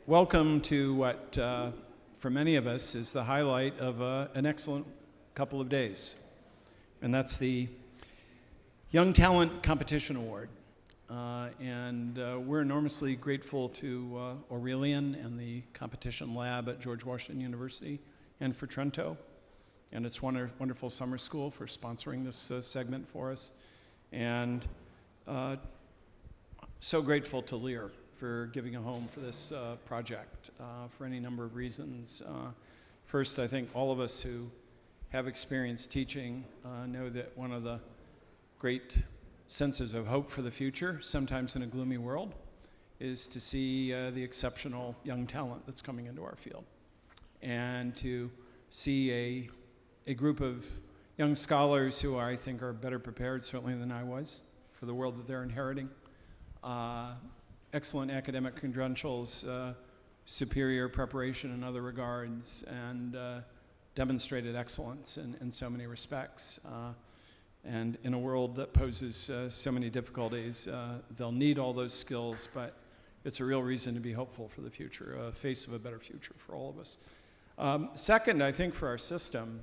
welcome to what, for many of us, is the highlight of an excellent couple of days. And that's the Young Talent Competition Award. We're enormously grateful to Aurelian and the competition lab at George Washington University and for Trento and its wonderful summer school for sponsoring this segment for us. And so grateful to Lear for giving a home for this project for any number of reasons. First, I think all of us who have experience teaching know that one of the great senses of hope for the future, sometimes in a gloomy world, is to see the exceptional young talent that's coming into our field. And to see a group of young scholars who I think are better prepared, certainly than I was, for the world that they're inheriting. Excellent academic credentials, superior preparation in other regards, and demonstrated excellence in so many respects. And in a world that poses so many difficulties, they'll need all those skills, but it's a real reason to be hopeful for the future, a face of a better future for all of us. Second, I think for our system,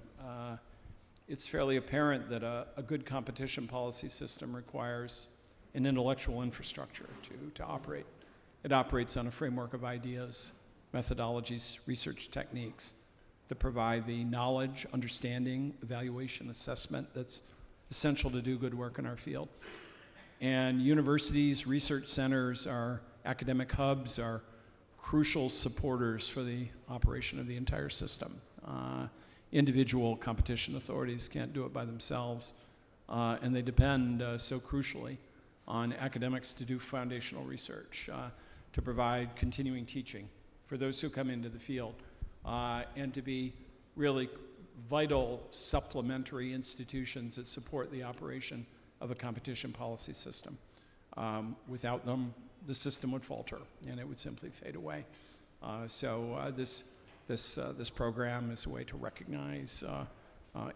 it's fairly apparent that a good competition policy system requires an intellectual infrastructure to operate. It operates on a framework of ideas, methodologies, research techniques that provide the knowledge, understanding, evaluation, assessment that's essential to do good work in our field. And universities, research centers, our academic hubs are crucial supporters for the operation of the entire system. Individual competition authorities can't do it by themselves, and they depend so crucially on academics to do foundational research, to provide continuing teaching for those who come into the field, and to be really vital supplementary institutions that support the operation of a competition policy system. Without them, the system would falter and it would simply fade away. This program is a way to recognize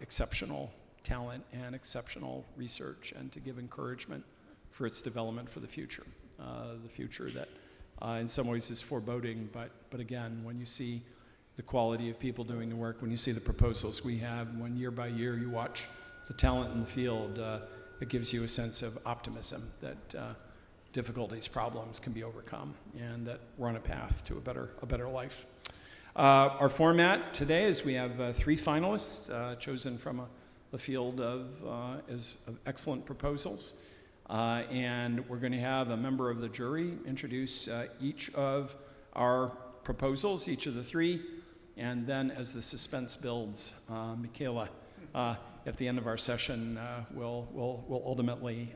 exceptional talent and exceptional research and to give encouragement for its development for the future that in some ways is foreboding, but again, when you see the quality of people doing the work, when you see the proposals we have, when year by year you watch the talent in the field, it gives you a sense of optimism that difficulties, problems can be overcome, and that we're on a path to a better life. Our format today is we have 3 finalists chosen from a field of excellent proposals. And we're going to have a member of the jury introduce each of our proposals, each of the 3. And then as the suspense builds, Michaela, at the end of our session, will ultimately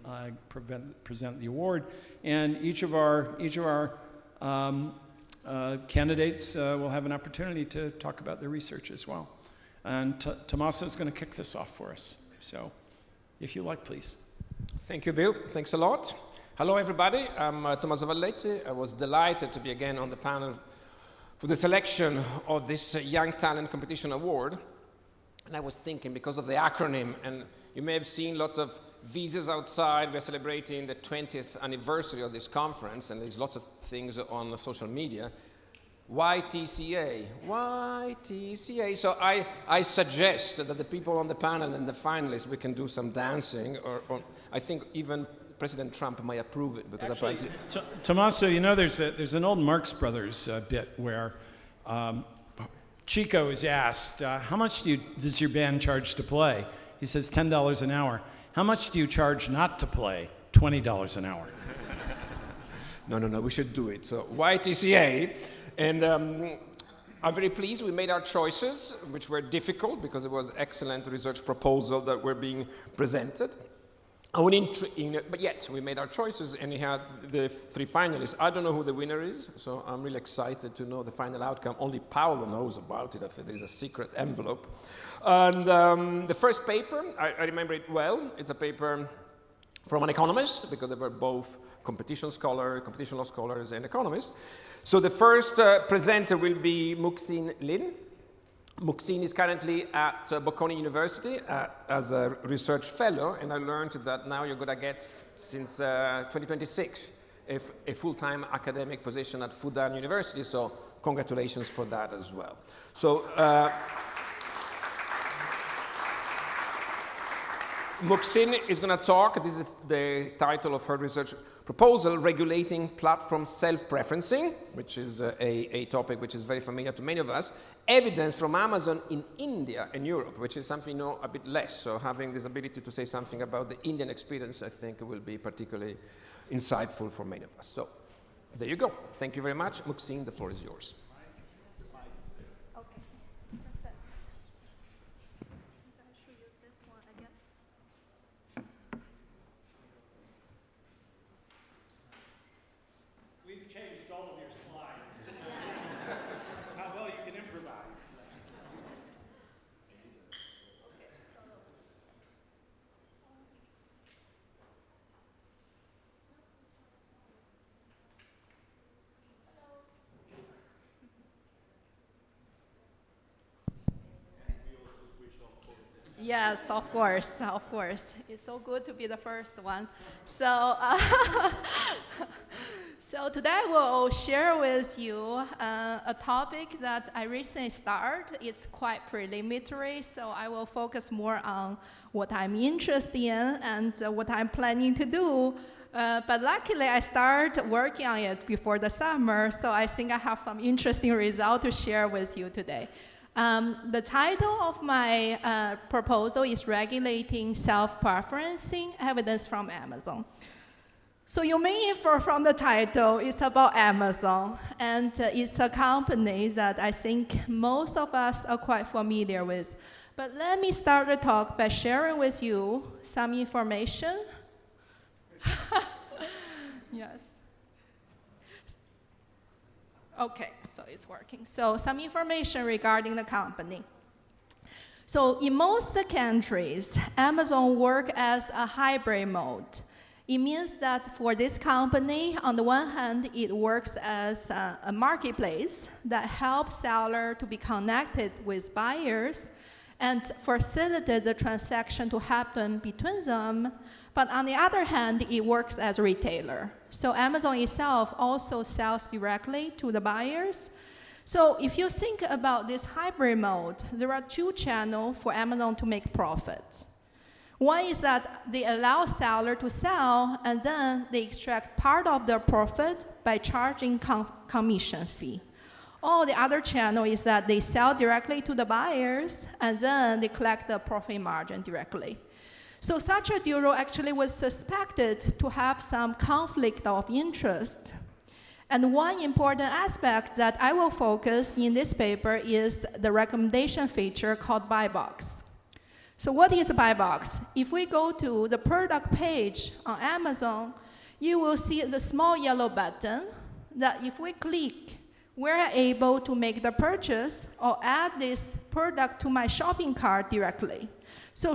present the award. And each of our candidates will have an opportunity to talk about their research as well. And Tommaso is going to kick this off for us. So if you like, please. Thank you, Bill. Thanks a lot. Hello, everybody. I'm Tommaso Valletti. I was delighted to be again on the panel for the selection of this Young Talent Competition Award. And I was thinking, because of the acronym, and you may have seen lots of videos outside, we're celebrating the 20th anniversary of this conference, and there's lots of things on social media. YTCA, YTCA. So I suggest that the people on the panel and the finalists, we can do some dancing, or I think even President Trump might approve it, because actually, Tommaso, you know, there's an old Marx Brothers bit where Chico is asked, how much does your band charge to play? He says $10 an hour. How much do you charge not to play? $20 an hour. No, we should do it. So YTCA. And I'm very pleased we made our choices, which were difficult because it was excellent research proposal that were being presented. But yet, we made our choices, and we had the 3 finalists. I don't know who the winner is, so I'm really excited to know the final outcome. Only Paolo knows about it. I think there's a secret envelope. And the first paper, I remember it well. It's a paper from an economist, because they were both competition law scholars, and economists. So the first presenter will be Muxin Lin. Muxin is currently at Bocconi University as a research fellow, and I learned that now you're going to get, since 2026, a full-time academic position at Fudan University, so congratulations for that as well. So, Muxin is going to talk. This is the title of her research proposal, Regulating Platform Self-Preferencing, which is a topic which is very familiar to many of us. Evidence from Amazon in India and Europe, which is something we know a bit less. So having this ability to say something about the Indian experience, I think will be particularly insightful for many of us. So there you go. Thank you very much. Muxin, the floor is yours. Yes, of course, of course. It's so good to be the first one. So, so today I will share with you a topic that I recently started. It's quite preliminary, so I will focus more on what I'm interested in and what I'm planning to do. But luckily, I started working on it before the summer, so I think I have some interesting results to share with you today. The title of my proposal is Regulating Self-Preferencing, Evidence from Amazon. So you may infer from the title, it's about Amazon, and it's a company that I think most of us are quite familiar with. But let me start the talk by sharing with you some information. Yes. Okay, so it's working. So some information regarding the company. So in most countries, Amazon works as a hybrid mode. It means that for this company, on the one hand, it works as a marketplace that helps sellers to be connected with buyers and facilitate the transaction to happen between them. But on the other hand, it works as a retailer. So Amazon itself also sells directly to the buyers. So if you think about this hybrid mode, there are two channels for Amazon to make profit. One is that they allow sellers to sell, and then they extract part of their profit by charging commission fee. Or the other channel is that they sell directly to the buyers, and then they collect the profit margin directly. So such a deal actually was suspected to have some conflict of interest. And one important aspect that I will focus in this paper is the recommendation feature called Buy Box. So what is a Buy Box? If we go to the product page on Amazon, you will see the small yellow button that if we click, we're able to make the purchase or add this product to my shopping cart directly. So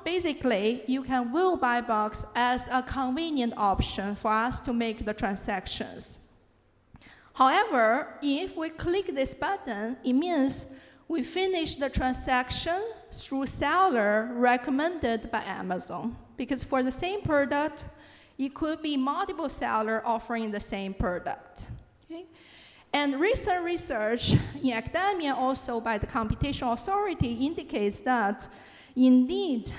basically, you can view Buy Box as a convenient option for us to make the transactions. However, if we click this button, it means we finish the transaction through seller recommended by Amazon. Because for the same product, it could be multiple sellers offering the same product. Okay? And recent research in academia, also by the Competition Authority, indicates that indeed,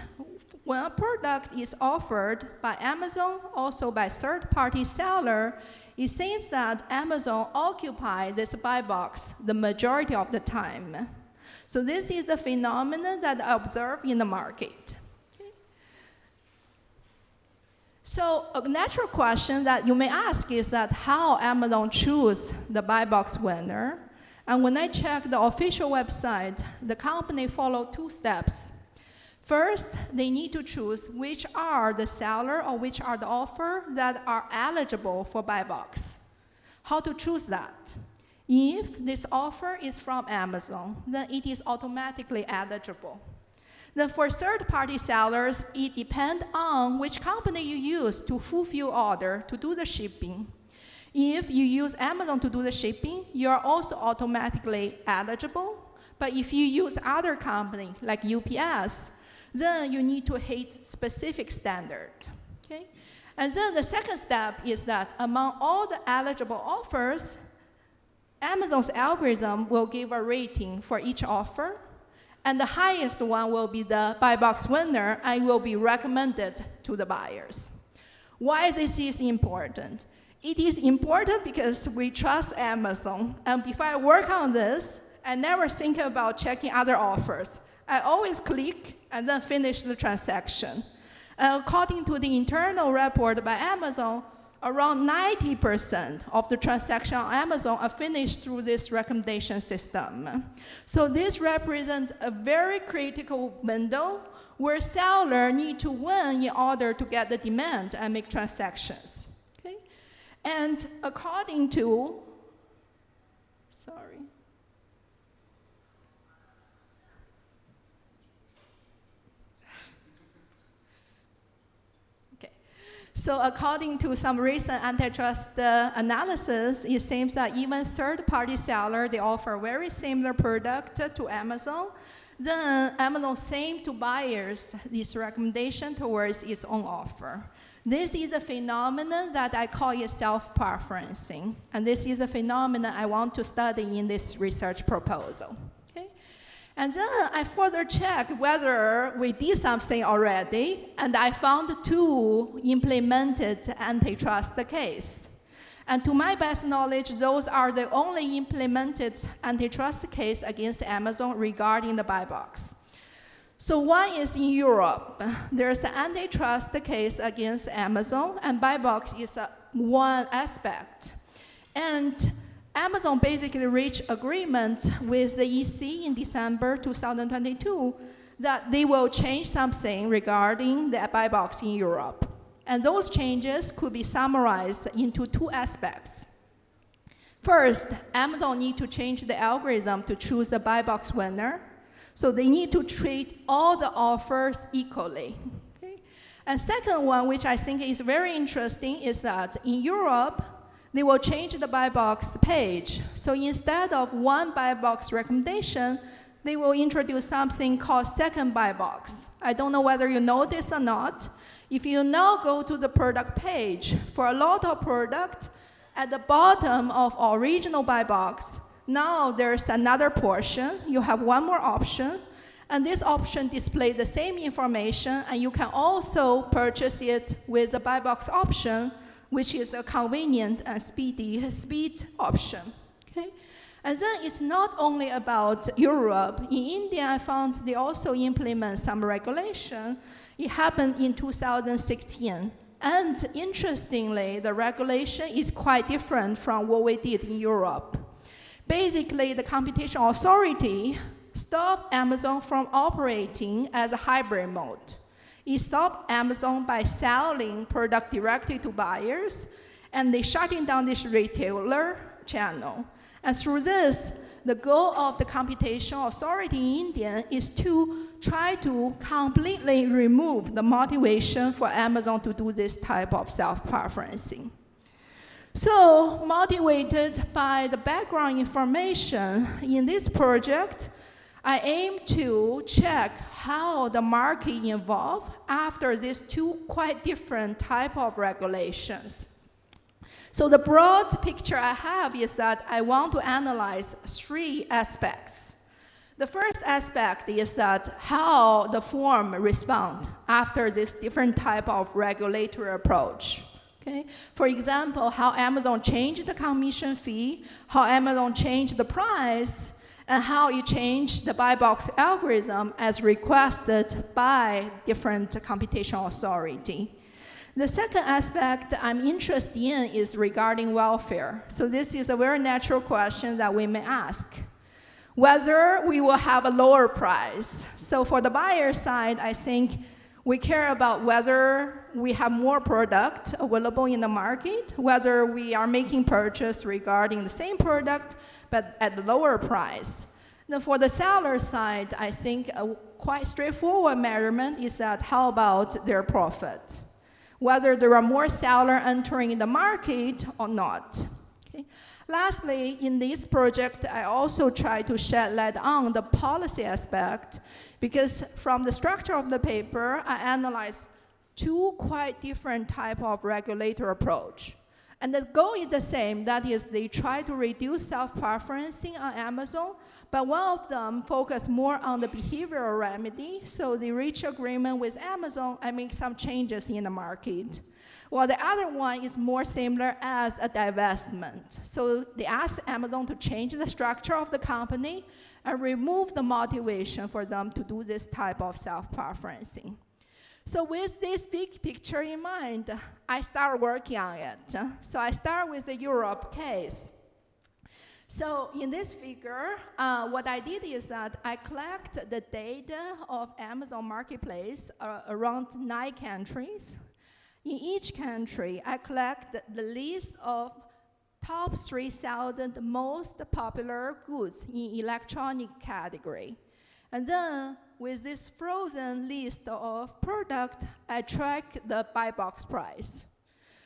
when a product is offered by Amazon, also by third-party seller, it seems that Amazon occupies this buy box the majority of the time. So this is the phenomenon that I observe in the market. Okay. So a natural question that you may ask is that how Amazon choose the buy box winner. And when I check the official website, the company follow two steps. First, they need to choose which are the seller or which are the offer that are eligible for buy box. How to choose that? If this offer is from Amazon, then it is automatically eligible. Then for third-party sellers, it depends on which company you use to fulfill order, to do the shipping. If you use Amazon to do the shipping, you are also automatically eligible. But if you use other company like UPS, then you need to hit specific standard. Okay? And then the second step is that among all the eligible offers, Amazon's algorithm will give a rating for each offer, and the highest one will be the buy box winner and will be recommended to the buyers. Why this is important? It is important because we trust Amazon, and before I work on this, I never think about checking other offers. I always click and then finish the transaction. According to the internal report by Amazon, around 90% of the transactions on Amazon are finished through this recommendation system. So this represents a very critical window where sellers need to win in order to get the demand and make transactions. Okay? And according to, sorry. So according to some recent antitrust analysis, it seems that even third-party sellers, they offer very similar product to Amazon. Then Amazon sends to buyers this recommendation towards its own offer. This is a phenomenon that I call it self-preferencing. And this is a phenomenon I want to study in this research proposal. And then I further checked whether we did something already, and I found 2 implemented antitrust cases. And to my best knowledge, those are the only implemented antitrust case against Amazon regarding the buy box. So one is in Europe. There's an antitrust case against Amazon, and buy box is one aspect. And Amazon basically reached agreement with the EC in December 2022 that they will change something regarding the buy box in Europe. And those changes could be summarized into 2 aspects. First, Amazon needs to change the algorithm to choose the buy box winner. So they need to treat all the offers equally. Okay? And second one, which I think is very interesting, is that in Europe, they will change the buy box page. So instead of one buy box recommendation, they will introduce something called second buy box. I don't know whether you know this or not. If you now go to the product page, for a lot of product, at the bottom of original buy box, now there's another portion. You have one more option, and this option displays the same information, and you can also purchase it with the buy box option, which is a convenient and speed option. Okay? And then it's not only about Europe. In India, I found they also implement some regulation. It happened in 2016. And interestingly, the regulation is quite different from what we did in Europe. Basically, the competition authority stopped Amazon from operating as a hybrid mode. It stopped Amazon by selling product directly to buyers, and they shutting down this retailer channel. And through this, the goal of the competition authority in India is to try to completely remove the motivation for Amazon to do this type of self-preferencing. So, motivated by the background information in this project, I aim to check how the market evolved after these 2 quite different type of regulations. So the broad picture I have is that I want to analyze 3 aspects. The first aspect is that how the firm respond after this different type of regulatory approach. Okay? For example, how Amazon changed the commission fee, how Amazon changed the price, and how it changed the buy box algorithm as requested by different competition authority. The second aspect I'm interested in is regarding welfare. So this is a very natural question that we may ask. Whether we will have a lower price. So for the buyer side, I think we care about whether we have more product available in the market, whether we are making purchase regarding the same product, but at a lower price. Now for the seller side, I think a quite straightforward measurement is that how about their profit? Whether there are more sellers entering in the market or not. Okay. Lastly, in this project, I also try to shed light on the policy aspect because from the structure of the paper, I analyzed two quite different type of regulator approach. And the goal is the same, that is they try to reduce self-preferencing on Amazon, but one of them focus more on the behavioral remedy, so they reach agreement with Amazon and make some changes in the market. While the other one is more similar as a divestment. So they ask Amazon to change the structure of the company and remove the motivation for them to do this type of self-preferencing. So with this big picture in mind, I start working on it. So I start with the Europe case. So in this figure, what I did is that I collect the data of Amazon Marketplace around 9 countries. In each country, I collect the list of top 3,000 most popular goods in electronic category. And then with this frozen list of product, I track the buy box price.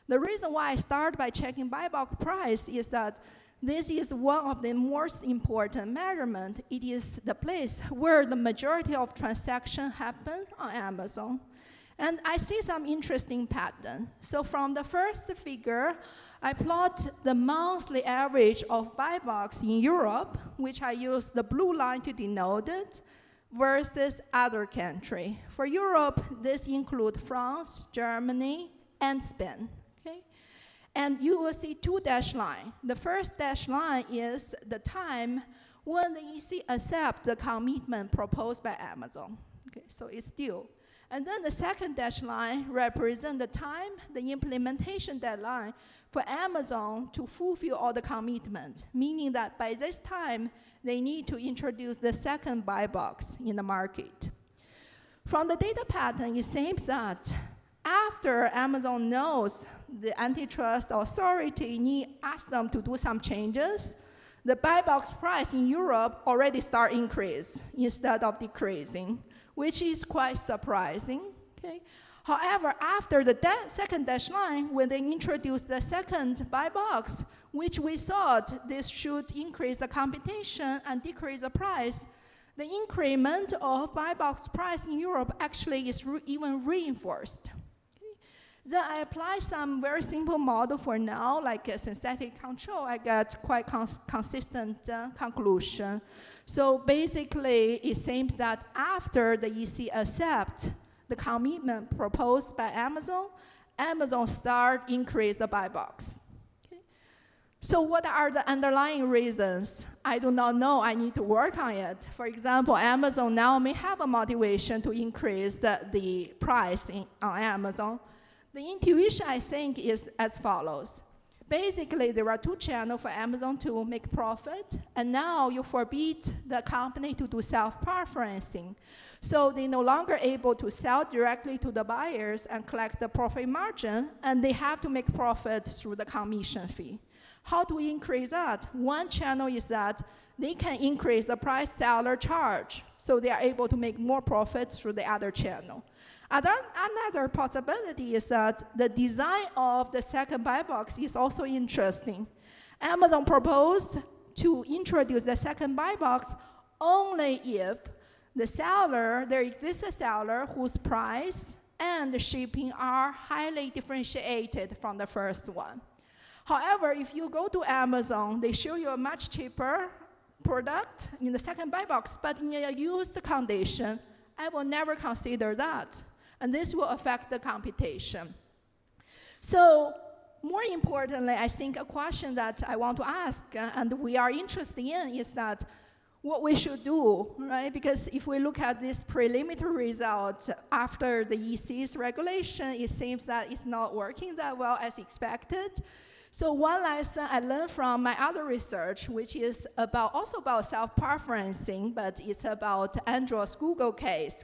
The reason why I start by checking buy box price is that this is one of the most important measurements. It is the place where the majority of transactions happen on Amazon. And I see some interesting pattern. So from the first figure, I plot the monthly average of buy box in Europe, which I use the blue line to denote it, versus other country. For Europe, this includes France, Germany, and Spain. Okay? And you will see 2 dashed lines. The first dashed line is the time when the EC accepts the commitment proposed by Amazon. Okay, so it's due. And then the second dashed line represents the time, the implementation deadline for Amazon to fulfill all the commitment, meaning that by this time, they need to introduce the second buy box in the market. From the data pattern, it seems that after Amazon knows the antitrust authority asks them to do some changes, the buy box price in Europe already start increase instead of decreasing, which is quite surprising. Okay? However, after the second dash line, when they introduced the second buy box, which we thought this should increase the competition and decrease the price, the increment of buy box price in Europe actually is even reinforced. Okay? Then I apply some very simple model for now, like a synthetic control. I get quite consistent conclusion. So basically, it seems that after the EC accepts the commitment proposed by Amazon, Amazon start increase the buy box. Okay? So what are the underlying reasons? I do not know. I need to work on it. For example, Amazon now may have a motivation to increase the price on Amazon. The intuition, I think, is as follows. Basically, there are 2 channels for Amazon to make profit, and now you forbid the company to do self-preferencing. So they're no longer able to sell directly to the buyers and collect the profit margin, and they have to make profit through the commission fee. How do we increase that? One channel is that they can increase the price seller charge, so they are able to make more profit through the other channel. Another possibility is that the design of the second buy box is also interesting. Amazon proposed to introduce the second buy box only if there exists a seller whose price and the shipping are highly differentiated from the first one. However, if you go to Amazon, they show you a much cheaper product in the second buy box, but in a used condition. I will never consider that. And this will affect the computation. So more importantly, I think a question that I want to ask and we are interested in is that what we should do, right? Because if we look at this preliminary results after the EC's regulation, it seems that it's not working that well as expected. So one lesson I learned from my other research, which is also about self-preferencing, but it's about Android's Google case,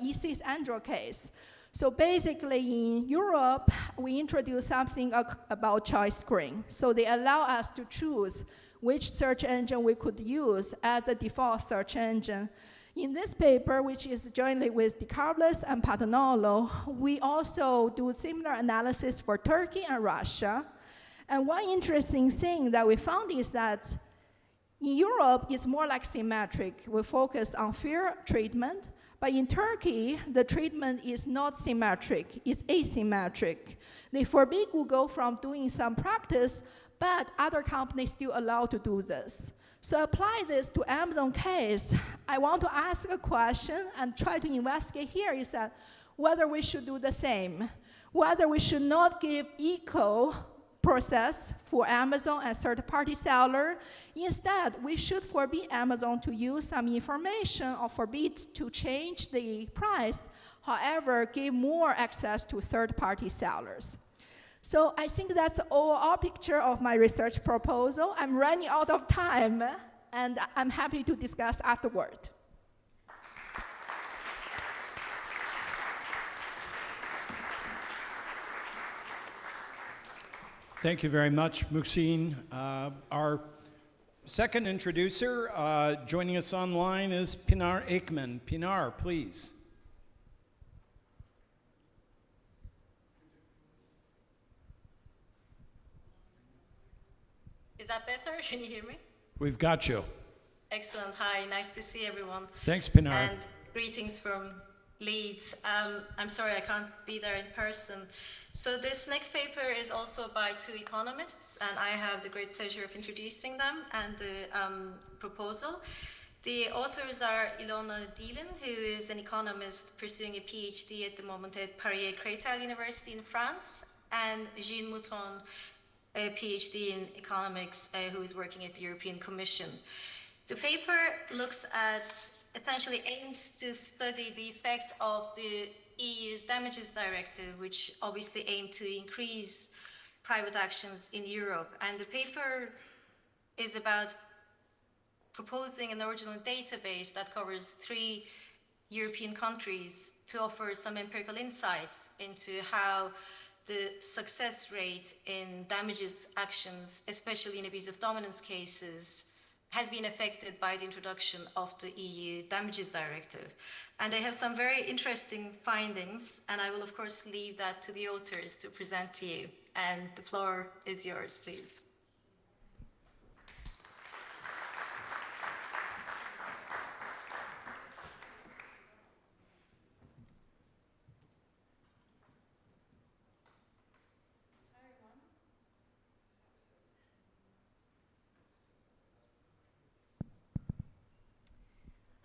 EC's Android case. So basically in Europe, we introduced something about choice screen. So they allow us to choose which search engine we could use as a default search engine. In this paper, which is jointly with DeCarlos and Patanolo, we also do similar analysis for Turkey and Russia. And one interesting thing that we found is that in Europe, it's more like symmetric. We focus on fair treatment, But in Turkey, the treatment is not symmetric, it's asymmetric. They forbid Google from doing some practice, but other companies still allow to do this. So apply this to Amazon case. I want to ask a question and try to investigate here is that whether we should do the same, whether we should not give equal process for Amazon as third-party seller. Instead, we should forbid Amazon to use some information or forbid to change the price, however, give more access to third-party sellers. So I think that's all picture of my research proposal. I'm running out of time, and I'm happy to discuss afterward. Thank you very much, Muhsin. Our second introducer joining us online is Pinar Akman. Pinar, please. Is that better? Can you hear me? We've got you. Excellent. Hi, nice to see everyone. Thanks, Pinar. And greetings from Leeds. I'm sorry I can't be there in person. So this next paper is also by two economists, and I have the great pleasure of introducing them and the proposal. The authors are Ilona Dielen, who is an economist pursuing a PhD at the moment at Paris-Créteil University in France, and Jean Mouton, a PhD in economics, who is working at the European Commission. The paper looks at, essentially aims to study the effect of the EU's damages directive, which obviously aimed to increase private actions in Europe. And the paper is about proposing an original database that covers 3 European countries to offer some empirical insights into how the success rate in damages actions, especially in abuse of dominance cases, has been affected by the introduction of the EU damages directive. And they have some very interesting findings, and I will of course leave that to the authors to present to you. And the floor is yours, please.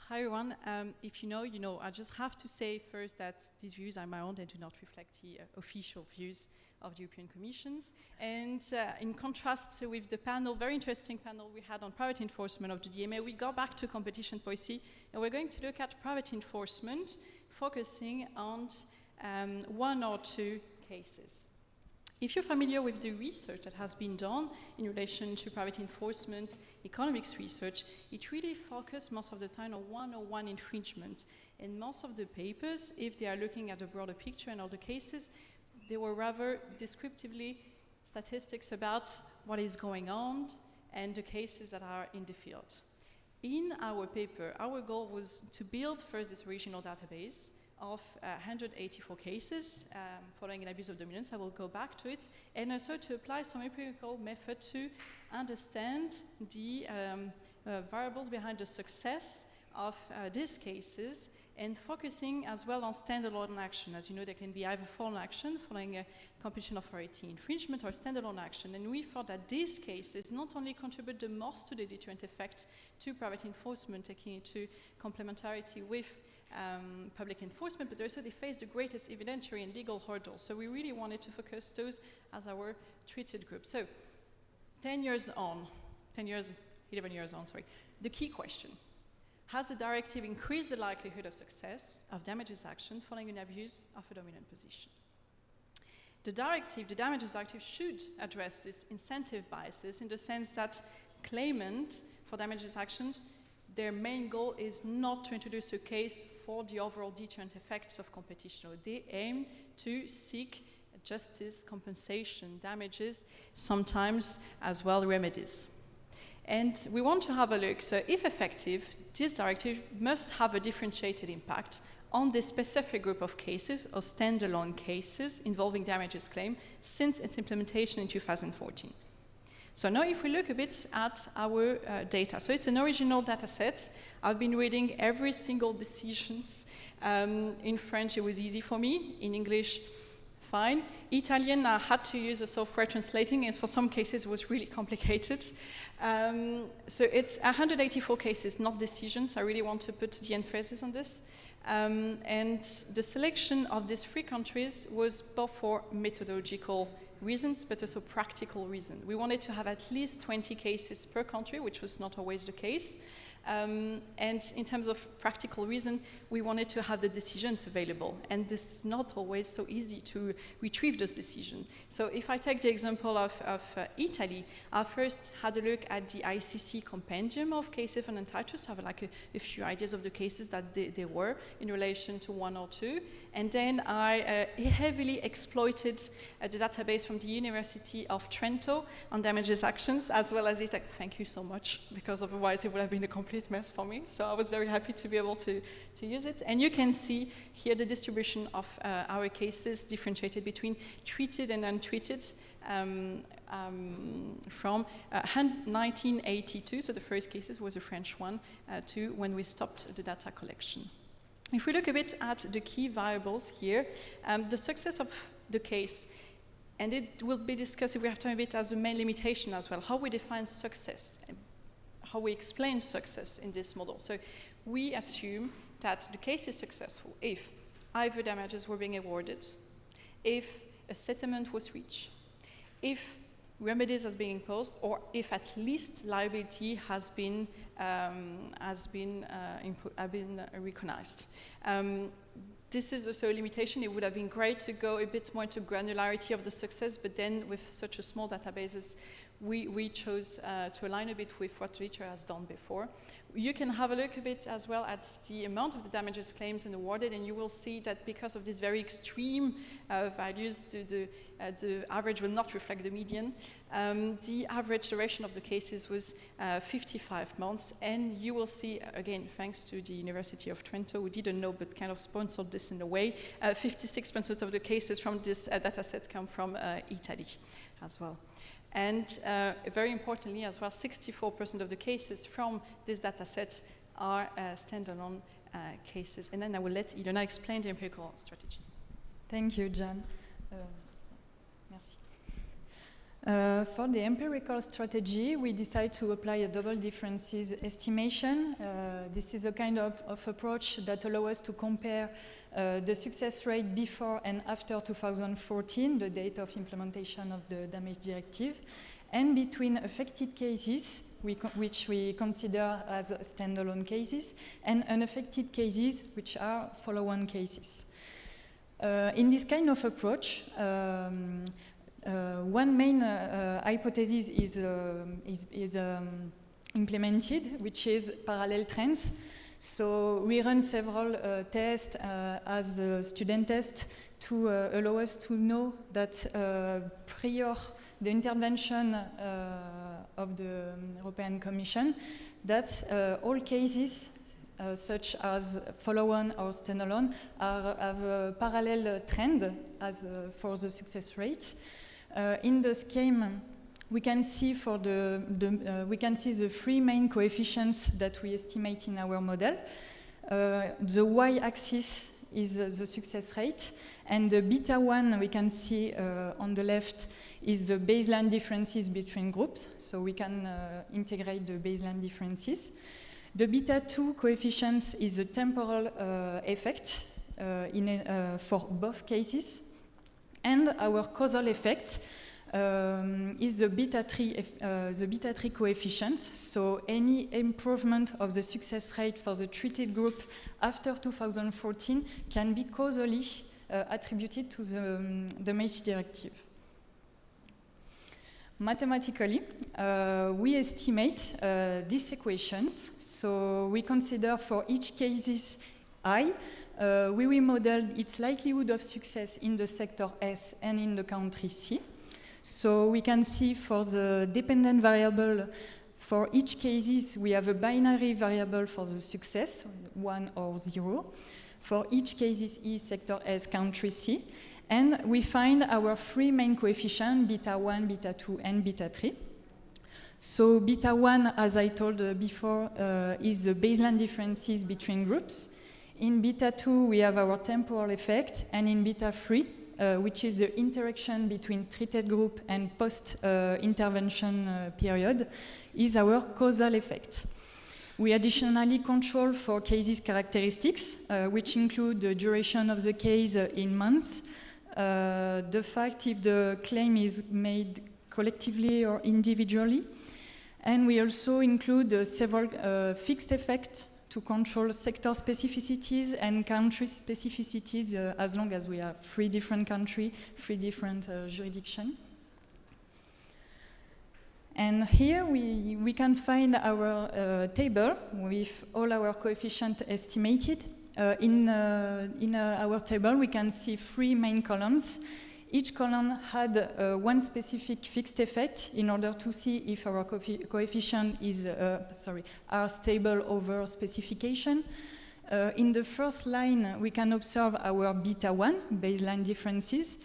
Hi everyone, if you know, you know. I just have to say first that these views are my own and do not reflect the official views of the European Commissions. And in contrast with the panel, very interesting panel we had on private enforcement of the DMA, we go back to competition policy and we're going to look at private enforcement, focusing on 1 or 2 cases. If you're familiar with the research that has been done in relation to private enforcement, economics research, it really focuses most of the time on 101 infringement. And most of the papers, if they are looking at the broader picture and all the cases, they were rather descriptively statistics about what is going on and the cases that are in the field. In our paper, our goal was to build first this original database of 184 cases following an abuse of dominance. I will go back to it, and also to apply some empirical method to understand the variables behind the success of these cases, and focusing as well on standalone action. As you know, there can be either full action following a competition authority infringement or standalone action. And we thought that these cases not only contribute the most to the deterrent effect to private enforcement, taking into complementarity with public enforcement, but also they face the greatest evidentiary and legal hurdles. So we really wanted to focus those as our treated group. So 11 years on, the key question: has the directive increased the likelihood of success of damages action following an abuse of a dominant position? The damages directive should address these incentive biases in the sense that claimants for damages actions, their main goal is not to introduce a case for the overall deterrent effects of competition. They aim to seek justice, compensation, damages, sometimes as well remedies. And we want to have a look. So if effective, this directive must have a differentiated impact on this specific group of cases or standalone cases involving damages claim since its implementation in 2014. So now if we look a bit at our data, so it's an original data set. I've been reading every single decisions. In French, it was easy for me. In English, fine. Italian, I had to use a software translating, and for some cases, it was really complicated. So it's 184 cases, not decisions. I really want to put the emphasis on this. And the selection of these 3 countries was both for methodological reasons, but also practical reasons. We wanted to have at least 20 cases per country, which was not always the case. And in terms of practical reason, we wanted to have the decisions available. And this is not always so easy to retrieve those decisions. So if I take the example of Italy, I first had a look at the ICC compendium of cases and antitrust, have like a few ideas of the cases that they were in relation to 1 or 2. And then I heavily exploited the database from the University of Trento on damages actions, as well as it. Thank you so much, because otherwise it would have been a complete mess for me. So I was very happy to be able to use it. And you can see here the distribution of our cases differentiated between treated and untreated from 1982, so the first cases was a French one, to when we stopped the data collection. If we look a bit at the key variables here, the success of the case, and it will be discussed if we have time a bit as a main limitation as well, how we define success, how we explain success in this model. So we assume that the case is successful if either damages were being awarded, if a settlement was reached, if remedies has been imposed, or if at least liability has been recognized. This is also a limitation. It would have been great to go a bit more into granularity of the success, but then with such a small databases, we chose to align a bit with what literature has done before. You can have a look a bit as well at the amount of the damages claims and awarded, and you will see that because of these very extreme values, the average will not reflect the median. The average duration of the cases was 55 months, and you will see, again, thanks to the University of Trento, we didn't know, but kind of sponsored this in a way, 56% of the cases from this data set come from Italy as well. And very importantly as well, 64% of the cases from this data set are standalone cases. And then I will let Ilona explain the empirical strategy. Thank you, Jan. Merci. For the empirical strategy, we decide to apply a double differences estimation. This is a kind of approach that allows us to compare the success rate before and after 2014, the date of implementation of the damage directive, and between affected cases, which we consider as standalone cases, and unaffected cases, which are follow-on cases. In this kind of approach, one main hypothesis is implemented, which is parallel trends. So we run several tests as a student test to allow us to know that prior the intervention of the European Commission, that all cases such as follow-on or standalone have a parallel trend as for the success rates. In the scheme, we can see for the 3 main coefficients that we estimate in our model. The y-axis is the success rate, and the beta 1 we can see on the left is the baseline differences between groups, so we can integrate the baseline differences. The beta 2 coefficients is a temporal effect for both cases, and our causal effect is the beta 3 coefficient. So any improvement of the success rate for the treated group after 2014 can be causally attributed to the damage directive. Mathematically, we estimate these equations. So we consider for each cases I, we will model its likelihood of success in the sector S and in the country C. So we can see for the dependent variable, for each cases, we have a binary variable for the success, 1 or 0. For each cases E, sector S, country C. And we find our 3 main coefficients, beta 1, beta 2, and beta 3. So beta 1, as I told before, is the baseline differences between groups. In beta 2, we have our temporal effect, and in beta 3, which is the interaction between treated group and post-intervention period, is our causal effect. We additionally control for cases characteristics, which include the duration of the case in months, the fact if the claim is made collectively or individually, and we also include several fixed effects to control sector specificities and country specificities, as long as we have 3 different countries, 3 different jurisdictions. And here we can find our table with all our coefficients estimated. In our table, we can see 3 main columns. Each column had one specific fixed effect in order to see if our coefficient are stable over specification. In the first line, we can observe our beta 1 baseline differences.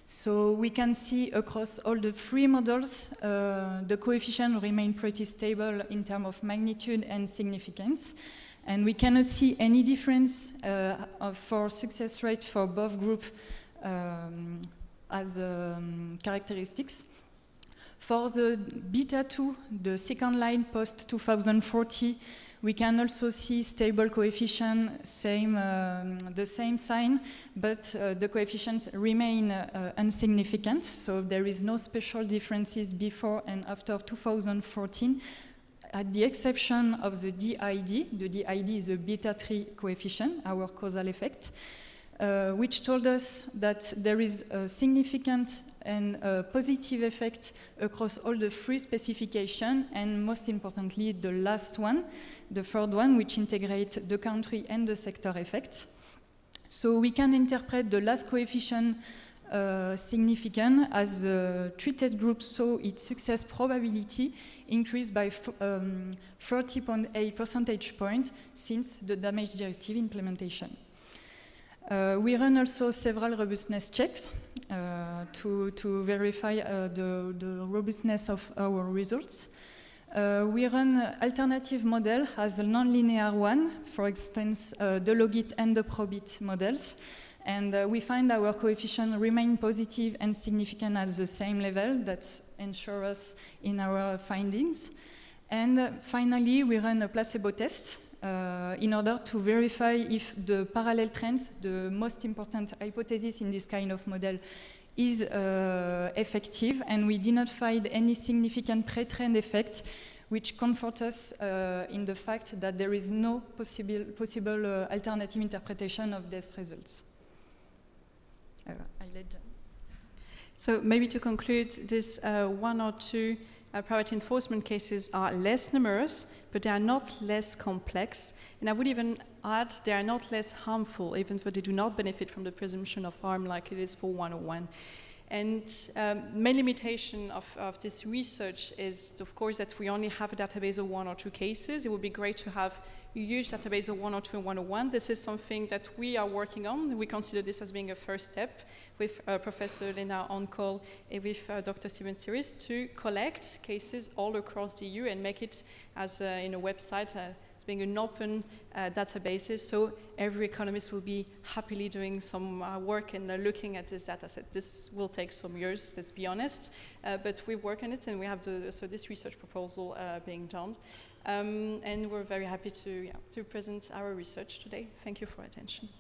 So we can see across all the 3 models, the coefficient remain pretty stable in terms of magnitude and significance. And we cannot see any difference for success rate for both groups as characteristics. For the beta 2, the second line post 2040, we can also see stable coefficient, the same sign, but the coefficients remain insignificant, so there is no special differences before and after 2014, at the exception of the DID. The DID is a beta 3 coefficient, our causal effect, which told us that there is a significant and positive effect across all the 3 specifications, and most importantly, the last one, the third one, which integrates the country and the sector effects. So we can interpret the last coefficient significant as the treated group saw its success probability increased by 30.8 percentage points since the damage directive implementation. We run also several robustness checks to verify the robustness of our results. We run alternative model as a non-linear one, for instance, the logit and the probit models. And we find our coefficient remain positive and significant at the same level. That ensures us in our findings. And finally, we run a placebo test in order to verify if the parallel trends, the most important hypothesis in this kind of model, is effective, and we did not find any significant pre-trend effect, which comforts us in the fact that there is no possible alternative interpretation of these results. So maybe to conclude, this 1 or 2 priority enforcement cases are less numerous, but they are not less complex. And I would even add they are not less harmful, even though they do not benefit from the presumption of harm like it is for 101. And main limitation of this research is, of course, that we only have a database of 1 or 2 cases. It would be great to have a huge database of 1 or 2 and 101. This is something that we are working on. We consider this as being a first step with Professor Lena on-call and with Dr. Steven Series to collect cases all across the EU and make it as in a website, being an open database, so every economist will be happily doing some work and looking at this data set. This will take some years, let's be honest, but we work on it, and we have this research proposal being done. And we're very happy to present our research today. Thank you for attention.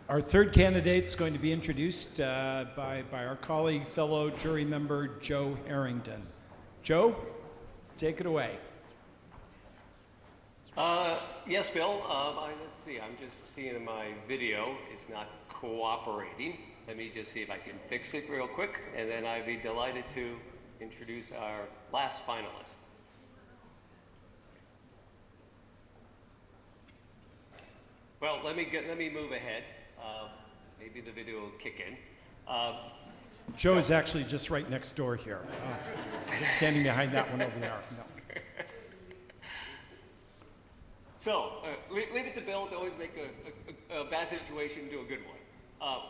Our third candidate is going to be introduced by our colleague, fellow jury member, Joe Harrington. Joe, take it away. Yes, Bill. Let's see. I'm just seeing my video is not cooperating. Let me just see if I can fix it real quick, and then I'd be delighted to introduce our last finalist. Well, let me move ahead. Maybe the video will kick in. Joe is actually just right next door here, standing behind that one over there. No. So, leave it to Bill to always make a bad situation into a good one.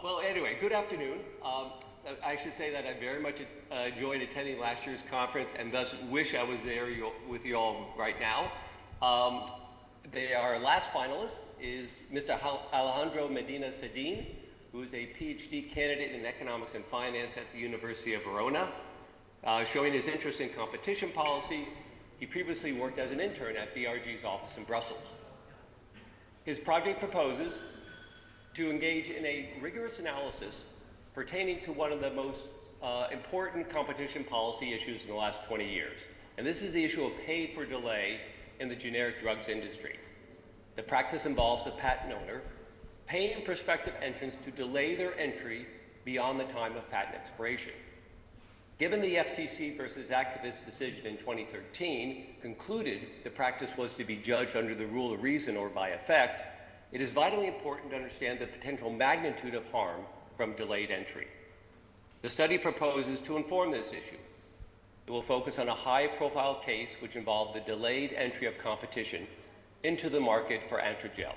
Well, anyway, good afternoon. I should say that I very much enjoyed attending last year's conference and thus wish I was there with you all right now. Our last finalist is Mr. Alejandro Medina Cedin, who is a PhD candidate in economics and finance at the University of Verona. Showing his interest in competition policy, he previously worked as an intern at BRG's office in Brussels. His project proposes to engage in a rigorous analysis pertaining to one of the most important competition policy issues in the last 20 years. And this is the issue of pay for delay in the generic drugs industry. The practice involves a patent owner paying prospective entrants to delay their entry beyond the time of patent expiration. Given the FTC versus activist decision in 2013 concluded the practice was to be judged under the rule of reason or by effect, it is vitally important to understand the potential magnitude of harm from delayed entry. The study proposes to inform this issue. It will focus on a high-profile case which involved the delayed entry of competition into the market for Antrogel.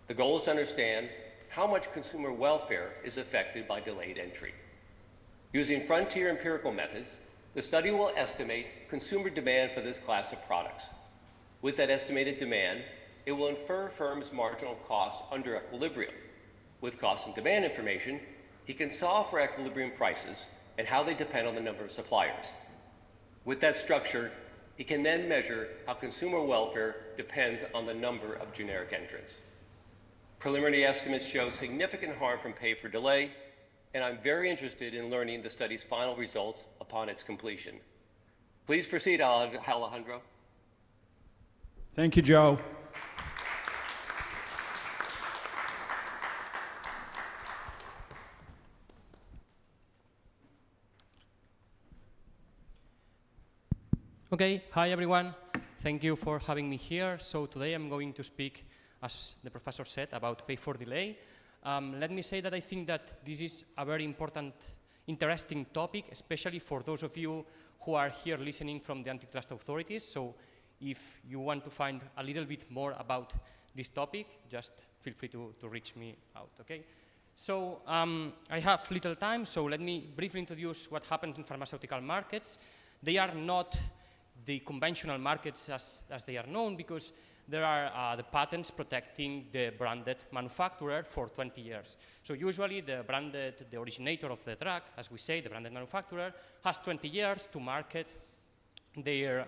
The goal is to understand how much consumer welfare is affected by delayed entry. Using frontier empirical methods, the study will estimate consumer demand for this class of products. With that estimated demand, it will infer firms' marginal cost under equilibrium. With cost and demand information, he can solve for equilibrium prices and how they depend on the number of suppliers. With that structure, he can then measure how consumer welfare depends on the number of generic entrants. Preliminary estimates show significant harm from pay for delay, and I'm very interested in learning the study's final results upon its completion. Please proceed, Alejandro. Thank you, Joe. Okay, hi everyone. Thank you for having me here. So today I'm going to speak, as the professor said, about pay for delay. Let me say that I think that this is a very important, interesting topic, especially for those of you who are here listening from the antitrust authorities. So if you want to find a little bit more about this topic, just feel free to reach me out, okay? So I have little time, so let me briefly introduce what happens in pharmaceutical markets. They are not the conventional markets as they are known, because there are the patents protecting the branded manufacturer for 20 years. So usually the originator of the drug, as we say, the branded manufacturer, has 20 years to market their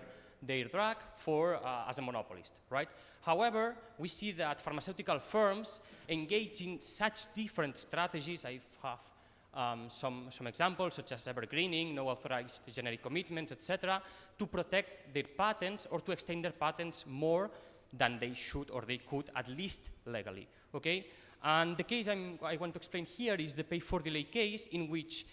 drug for as a monopolist, right? However, we see that pharmaceutical firms engage in such different strategies. I have some examples, such as evergreening, no authorized generic commitments, etc., to protect their patents or to extend their patents more than they should or they could, at least legally, okay? And the case I want to explain here is the pay for delay case, in which,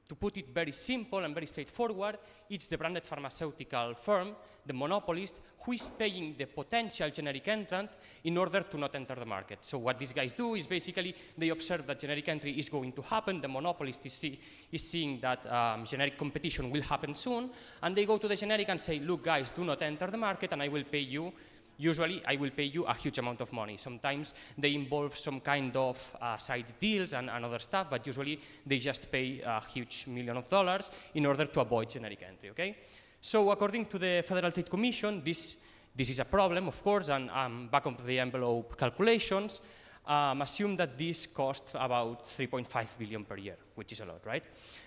to put it very simple and very straightforward, it's the branded pharmaceutical firm, the monopolist, who is paying the potential generic entrant in order to not enter the market. So what these guys do is basically they observe that generic entry is going to happen, the monopolist is seeing that generic competition will happen soon, and they go to the generic and say, look guys, do not enter the market and I will pay you. Usually, I will pay you a huge amount of money. Sometimes they involve some kind of side deals and other stuff, but usually they just pay a huge $millions in order to avoid generic entry, okay? So according to the Federal Trade Commission, this is a problem, of course, and back of the envelope calculations assume that this costs about 3.5 billion per year, which is a lot, right?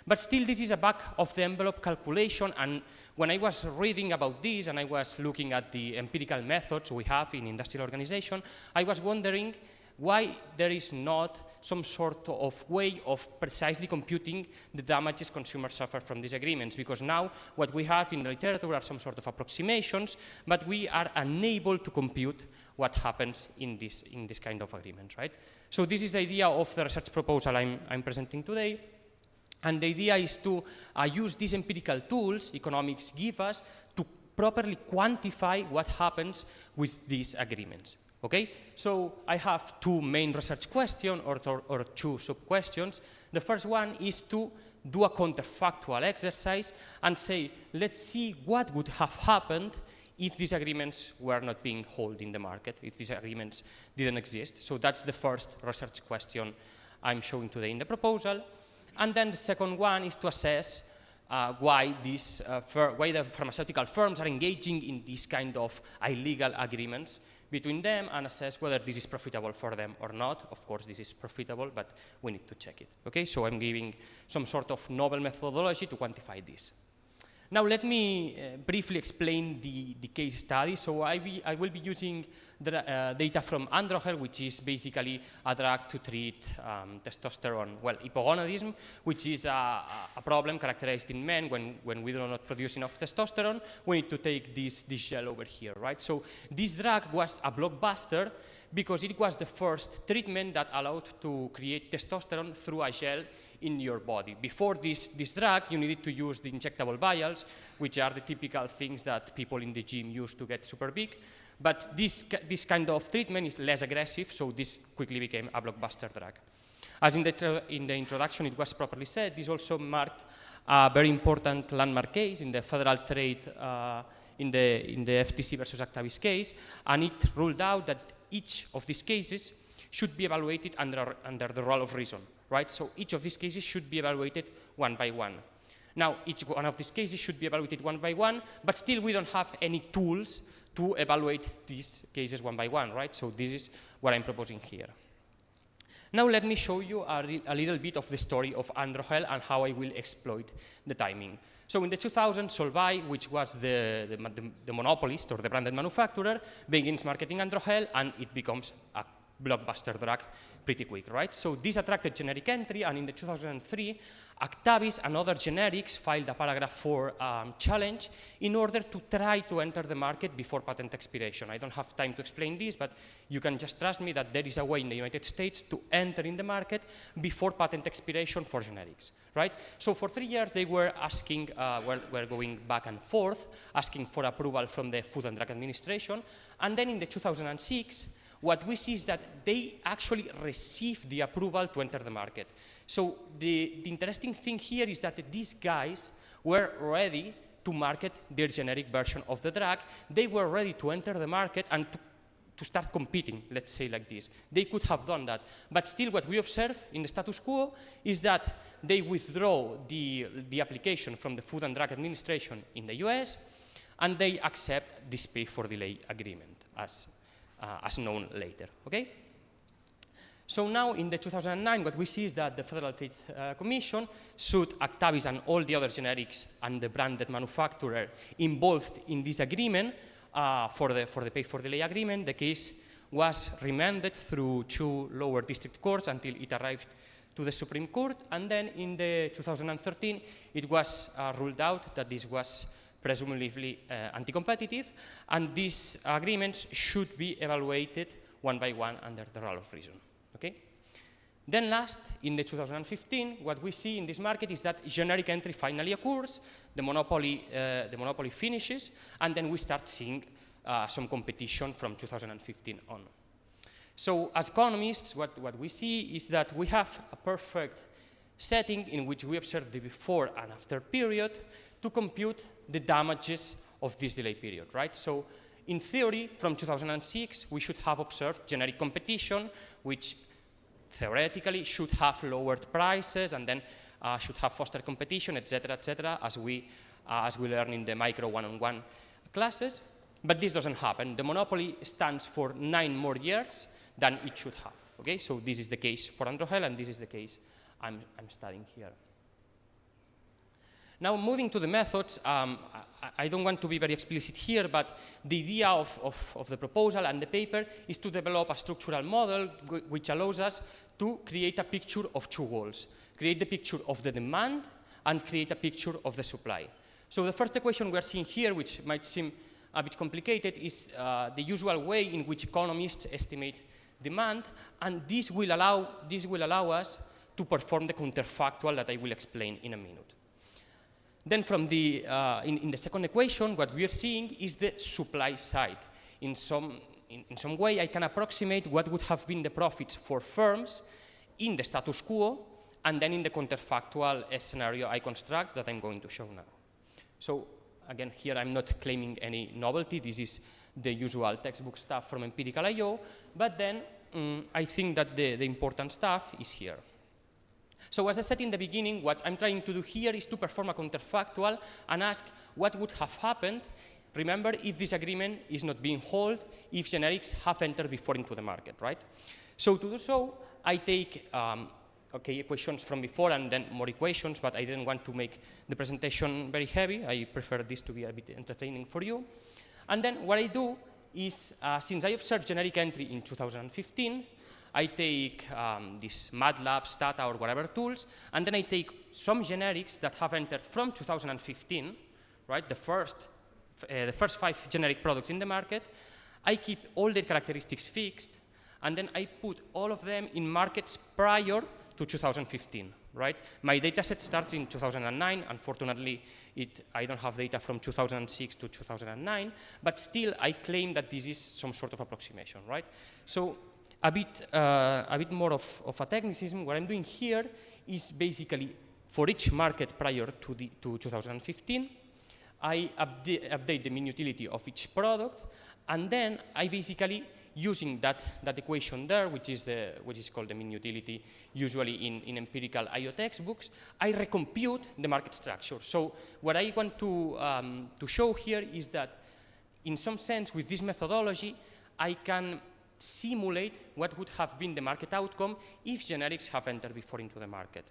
But still, this is a back of the envelope calculation, and when I was reading about this and I was looking at the empirical methods we have in industrial organization, I was wondering why there is not some sort of way of precisely computing the damages consumers suffer from these agreements, because now what we have in the literature are some sort of approximations, but we are unable to compute what happens in this kind of agreements, right? So this is the idea of the research proposal I'm presenting today. And the idea is to use these empirical tools economics give us to properly quantify what happens with these agreements. Okay? So I have two main research questions or two sub-questions. The first one is to do a counterfactual exercise and say, let's see what would have happened if these agreements were not being held in the market, if these agreements didn't exist. So that's the first research question I'm showing today in the proposal. And then the second one is to assess why the pharmaceutical firms are engaging in this kind of illegal agreements between them and assess whether this is profitable for them or not. Of course, this is profitable, but we need to check it. Okay, so I'm giving some sort of novel methodology to quantify this. Now let me briefly explain the case study. So I will be using the, data from Androgel, which is basically a drug to treat testosterone, well, hypogonadism, which is a problem characterized in men when we do not produce enough testosterone. We need to take this gel over here, right? So this drug was a blockbuster because it was the first treatment that allowed to create testosterone through a gel in your body. Before this drug, you needed to use the injectable vials, which are the typical things that people in the gym use to get super big. But this kind of treatment is less aggressive, so this quickly became a blockbuster drug. As in the introduction it was properly said, this also marked a very important landmark case in the federal trade, in the FTC versus Actavis case, and it ruled out that each of these cases should be evaluated under the rule of reason, right? So each of these cases should be evaluated one by one. Now, each one of these cases should be evaluated one by one, but still we don't have any tools to evaluate these cases one by one, right? So this is what I'm proposing here. Now let me show you a little bit of the story of Androgel and how I will exploit the timing. So in the 2000s, Solvay, which was the monopolist or the branded manufacturer, begins marketing Androgel, and it becomes a blockbuster drug pretty quick, right? So this attracted generic entry, and in the 2003, Actavis and other generics filed a paragraph 4 challenge in order to try to enter the market before patent expiration. I don't have time to explain this, but you can just trust me that there is a way in the United States to enter in the market before patent expiration for generics, right? So for 3 years, they were asking, we're going back and forth, asking for approval from the Food and Drug Administration, and then in the 2006, what we see is that they actually received the approval to enter the market. So the interesting thing here is that these guys were ready to market their generic version of the drug. They were ready to enter the market and to start competing, let's say like this. They could have done that. But still what we observe in the status quo is that they withdraw the application from the Food and Drug Administration in the US, and they accept this pay for delay agreement as known later, okay? So now in the 2009, what we see is that the Federal Trade Commission sued Actavis and all the other generics and the branded manufacturer involved in this agreement for the pay for delay agreement. The case was remanded through 2 lower district courts until it arrived to the Supreme Court, and then in the 2013, it was ruled out that this was presumably anti-competitive, and these agreements should be evaluated one by one under the rule of reason, okay? Then last, in the 2015, what we see in this market is that generic entry finally occurs, the monopoly finishes, and then we start seeing some competition from 2015 on. So as economists, what we see is that we have a perfect setting in which we observe the before and after period to compute the damages of this delay period, right? So in theory, from 2006, we should have observed generic competition, which theoretically should have lowered prices and then should have fostered competition, etc., as we learn in the micro one-on-one classes. But this doesn't happen. The monopoly stands for 9 more years than it should have, okay? So this is the case for Androgel, and this is the case I'm studying here. Now, moving to the methods, I don't want to be very explicit here, but the idea of the proposal and the paper is to develop a structural model which allows us to create a picture of 2 goals. Create the picture of the demand and create a picture of the supply. So the first equation we are seeing here, which might seem a bit complicated, is the usual way in which economists estimate demand, and this will allow us to perform the counterfactual that I will explain in a minute. Then from in the second equation, what we are seeing is the supply side. In some way, I can approximate what would have been the profits for firms in the status quo, and then in the counterfactual scenario I construct that I'm going to show now. So again, here I'm not claiming any novelty. This is the usual textbook stuff from empirical I/O, but then I think that the important stuff is here. So as I said in the beginning, what I'm trying to do here is to perform a counterfactual and ask what would have happened, remember, if this agreement is not being held, if generics have entered before into the market, right? So to do so, I take equations from before and then more equations, but I didn't want to make the presentation very heavy. I prefer this to be a bit entertaining for you. And then what I do is, since I observed generic entry in 2015, I take this MATLAB, Stata, or whatever tools, and then I take some generics that have entered from 2015, right, the first 5 generic products in the market. I keep all their characteristics fixed, and then I put all of them in markets prior to 2015, right? My data set starts in 2009. Unfortunately, I don't have data from 2006 to 2009, but still I claim that this is some sort of approximation, right? So a bit more of a technicism. What I'm doing here is basically for each market prior to 2015, I update the mean utility of each product, and then I basically, using that equation there, which is called the mean utility, usually in empirical I/O textbooks, I recompute the market structure. So what I want to show here is that, in some sense, with this methodology, I can simulate what would have been the market outcome if generics have entered before into the market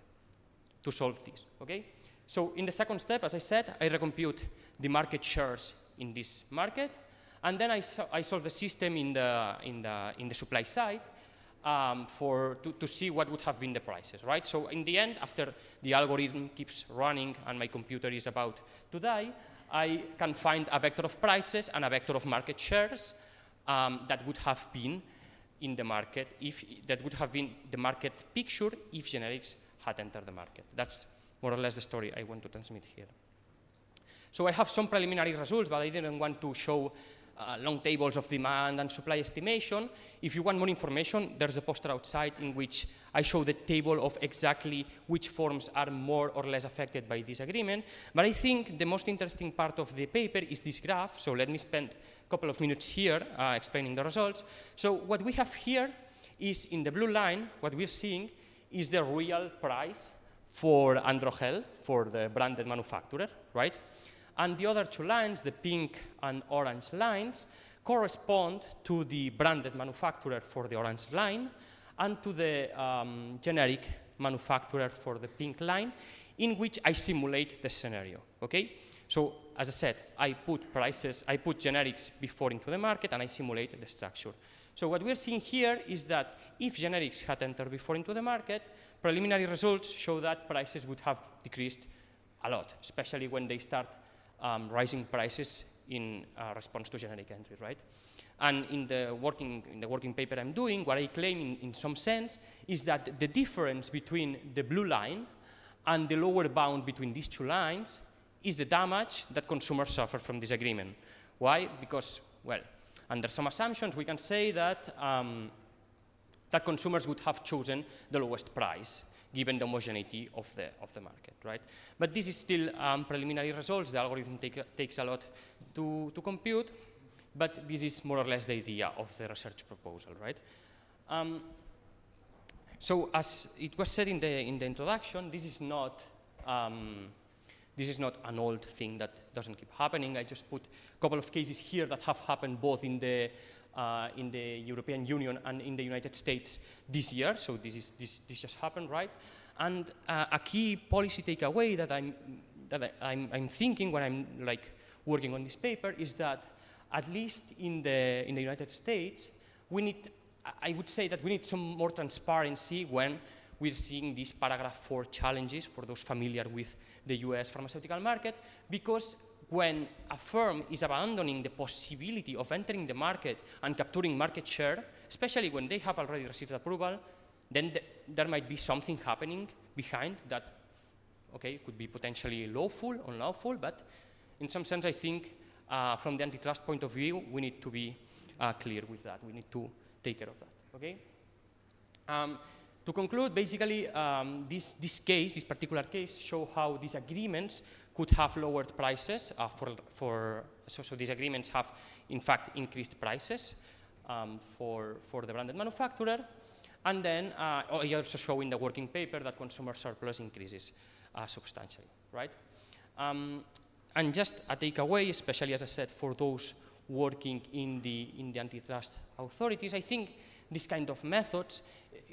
to solve this, okay? So in the second step, as I said, I recompute the market shares in this market, and then I solve the system in the supply side to see what would have been the prices, right? So in the end, after the algorithm keeps running and my computer is about to die, I can find a vector of prices and a vector of market shares that would have been in the market, that would have been the market picture if generics had entered the market. That's more or less the story I want to transmit here. So I have some preliminary results, but I didn't want to show long tables of demand and supply estimation. If you want more information, there's a poster outside in which I show the table of exactly which forms are more or less affected by this agreement. But I think the most interesting part of the paper is this graph, so let me spend a couple of minutes here explaining the results. So what we have here is, in the blue line, what we're seeing is the real price for Androgel, for the branded manufacturer, right? And the other two lines, the pink and orange lines, correspond to the branded manufacturer for the orange line and to the generic manufacturer for the pink line, in which I simulate the scenario, okay? So, as I said, I put generics before into the market and I simulate the structure. So what we're seeing here is that if generics had entered before into the market, preliminary results show that prices would have decreased a lot, especially when they start rising prices in response to generic entry, right? And in the working paper I'm doing, what I claim in some sense is that the difference between the blue line and the lower bound between these two lines is the damage that consumers suffer from this agreement. Why? Because, well, under some assumptions, we can say that that consumers would have chosen the lowest price, given the homogeneity of the market, right? But this is still preliminary results. The algorithm takes a lot to compute, but this is more or less the idea of the research proposal, right? So as it was said in the introduction, this is not an old thing that doesn't keep happening. I just put a couple of cases here that have happened both in the European Union and in the United States this year. So this just happened, right? And a key policy takeaway that I'm thinking when I'm like working on this paper is that, at least in the United States, I would say that we need some more transparency when we're seeing these paragraph 4 challenges for those familiar with the US pharmaceutical market, because when a firm is abandoning the possibility of entering the market and capturing market share, especially when they have already received approval, then there might be something happening behind that, okay, could be potentially lawful, unlawful, but in some sense I think from the antitrust point of view, we need to be clear with that. We need to take care of that, okay? To conclude, basically, this particular case, show how these agreements could have lowered prices so these agreements have, in fact, increased prices for the branded manufacturer. And then I also show in the working paper that consumer surplus increases substantially, right? And just a takeaway, especially, as I said, for those working in the antitrust authorities, I think this kind of methods,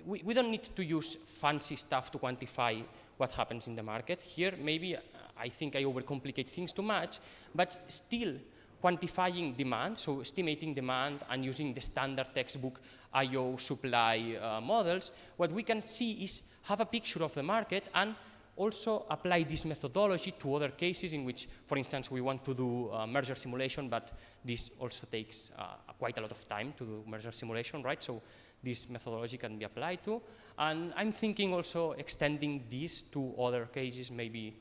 we don't need to use fancy stuff to quantify what happens in the market. Here, maybe I think I overcomplicate things too much, but still quantifying demand, so estimating demand and using the standard textbook IO supply models, what we can see is have a picture of the market and also apply this methodology to other cases in which, for instance, we want to do merger simulation, but this also takes quite a lot of time to do merger simulation, right? So this methodology can be applied to. And I'm thinking also extending this to other cases, maybe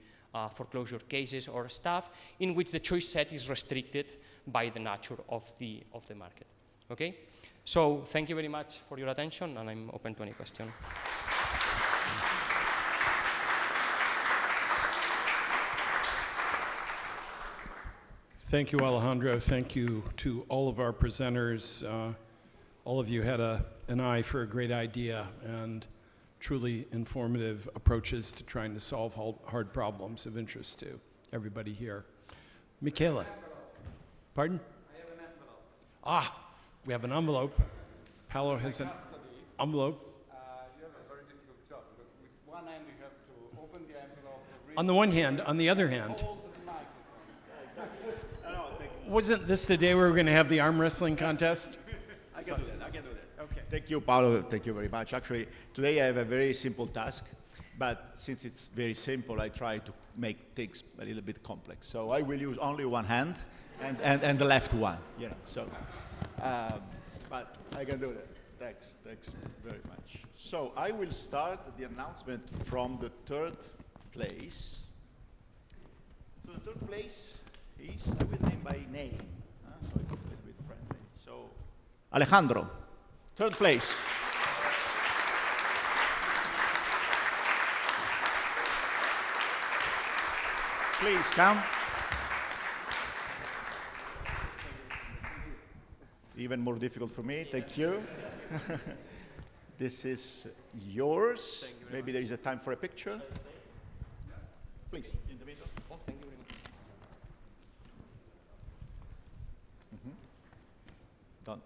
foreclosure cases or stuff, in which the choice set is restricted by the nature of the market, okay? So thank you very much for your attention, and I'm open to any question. Thank you, Alejandro. Thank you to all of our presenters. All of you had an eye for a great idea and truly informative approaches to trying to solve hard problems of interest to everybody here. Michaela. Pardon? I have an envelope. Ah, we have an envelope. Paolo has an envelope. You have a very difficult job because with one hand you have to open the envelope. On the one hand, on the other hand, Hold the microphone. wasn't this the day we were going to have the arm wrestling contest? I can do that. Okay. Thank you, Paolo. Thank you very much. Actually, today I have a very simple task, but since it's very simple, I try to make things a little bit complex. So I will use only one hand and the left one, you know. So, but I can do that. Thanks very much. So I will start the announcement from the third place. So the third place is, I will name by name, so it's a little bit friendly. So Alejandro, third place. Please come. Even more difficult for me, thank you. This is yours. Maybe there is a time for a picture. Please, in the middle. Oh, thank you very much.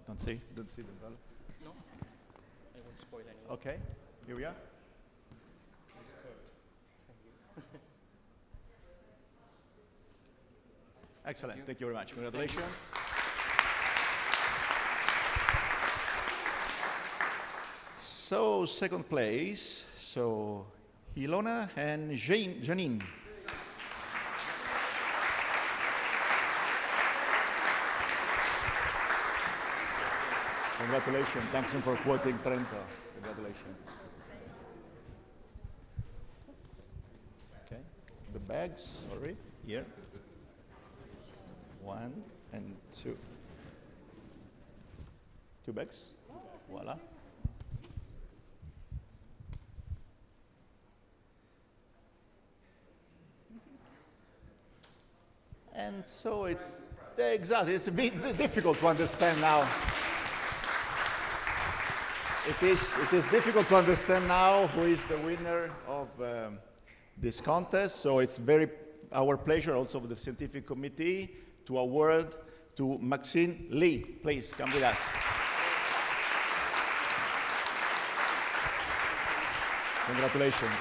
Don't see the envelope. No, I won't spoil anything. Okay, here we are. Excellent, thank you very much. Congratulations. So, second place, so Ilona and Janine. Congratulations, thanks for quoting Trento. Congratulations. Okay, the bags, sorry, here. 1 and 2. 2 bags, voila. And so it's, exactly, it's a bit difficult to understand now. It is difficult to understand now who is the winner of this contest. So it's our pleasure also of the scientific committee to award to Maxine Lee. Please come with us. Congratulations.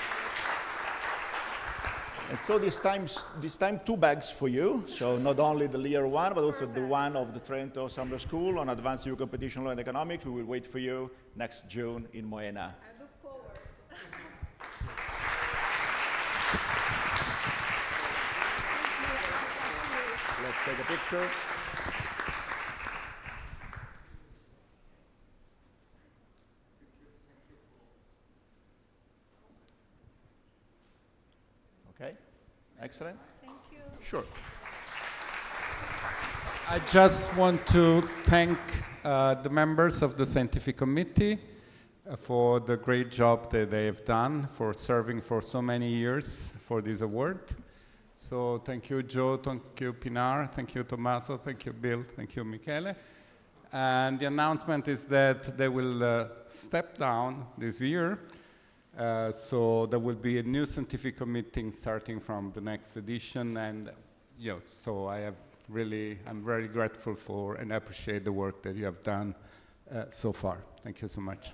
And so this time 2 bags for you. So not only the Lear one, but also the one of the Trento Summer School on Advanced EU Competition Law and Economics. We will wait for you next June in Moena. I look forward. Let's take a picture. Okay, excellent. Thank you. Sure. I just want to thank the members of the scientific committee for the great job that they have done, for serving for so many years for this award. So thank you, Joe, thank you, Pinar, thank you, Tommaso, thank you, Bill, thank you, Michele. And the announcement is that they will step down this year. So there will be a new scientific meeting starting from the next edition. And so I'm very grateful for and appreciate the work that you have done so far. Thank you so much.